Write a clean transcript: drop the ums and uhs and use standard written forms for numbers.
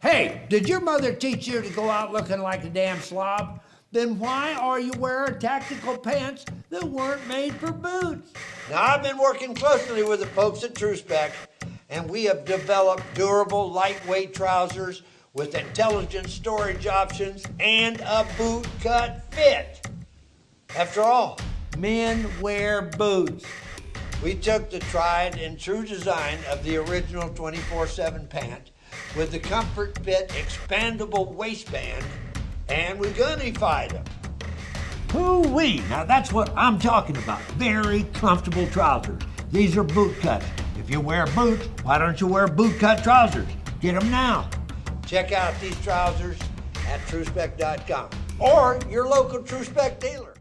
Hey, did your mother teach you to go out looking like a damn slob? Then why are you wearing tactical pants that weren't made for boots? Now, I've been working closely with the folks at Tru-Spec, and we have developed durable, lightweight trousers with intelligent storage options and a boot cut fit. After all, Men wear boots. we took the tried and true design of the original 24/7 pant with the comfort fit expandable waistband, and we gunnified them. Hoo-wee, now that's what I'm talking about. Very comfortable trousers. These are boot cuts. If you wear boots, why don't you wear boot cut trousers? Get them now. Check out these trousers at Tru-Spec.com or your local Tru-Spec dealer.